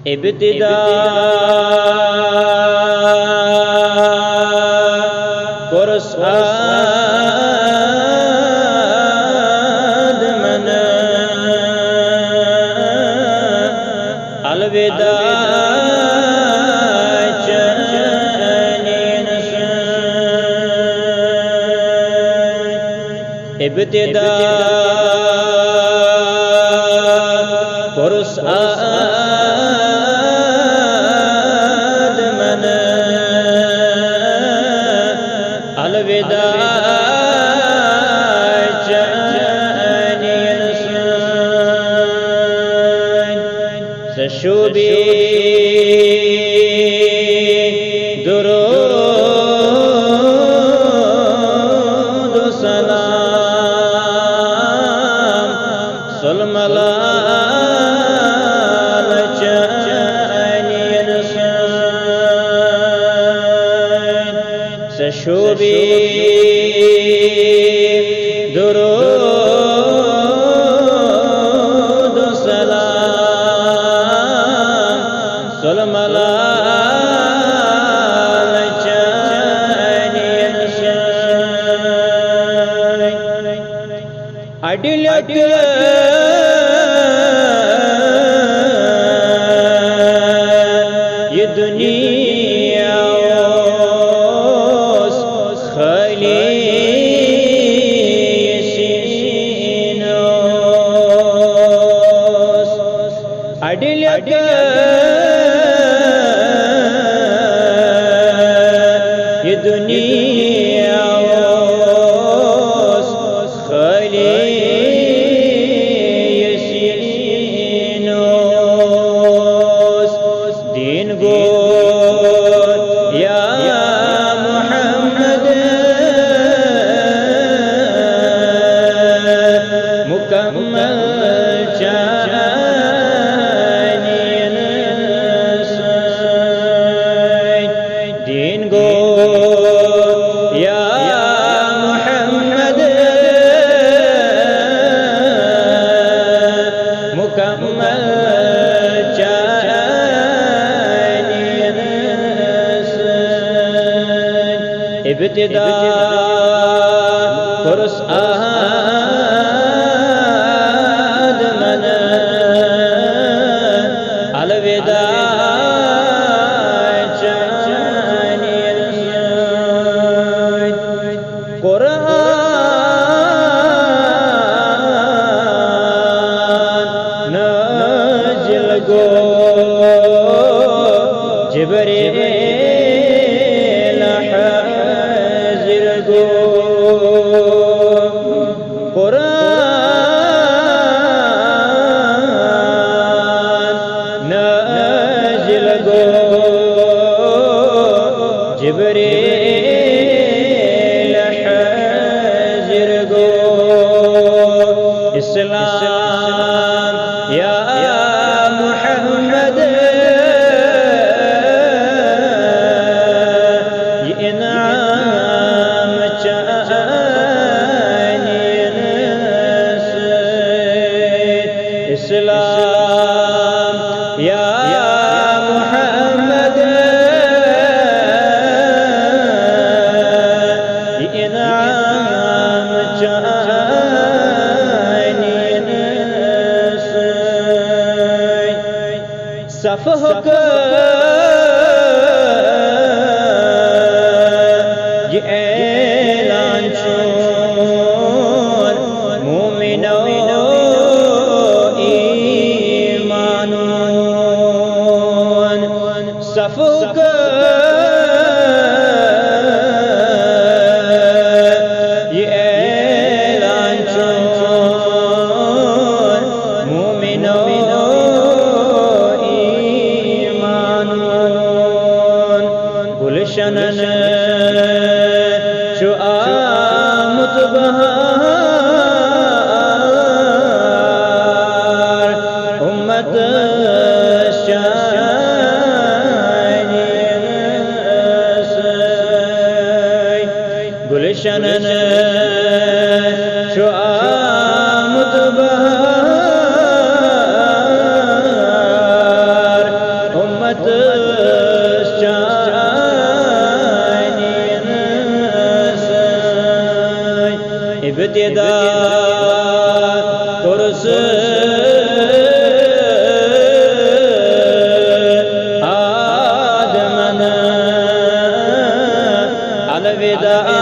इब्तिदा कुर्स आदमन अलविदा इब्तिदा कुर्स आदमन अलविदा सशुबी दुरूद सलाम सुलमलाल सशुबी दुरूद सलाम सुलमलाल अडिलक ये दुनिया खाली अडिलक ये दुनिया खाली दीन गो या मोहम्मद मुकम्मल दीन गो या मोहम्मद मुकम्मल इब्तिदा कुर्स आदमन अलविदा कुरान नाज़िल गो जिब्रील हाज़िर गो कुरान नाज़िल गो जिब्रील हाज़िर गो इस्लाम या मोहम्मद ये इनाम इस्लाम या मोहम्मद ये इनाम सफ़ह ये ऐलान छोड़ मोमिनो ईमानों सफ़ह ये ऐलान छोड़ मोमिनो गुलशनन शुआमुत बहार उम्मत शानी İbtida doğrusu Adem'e alvida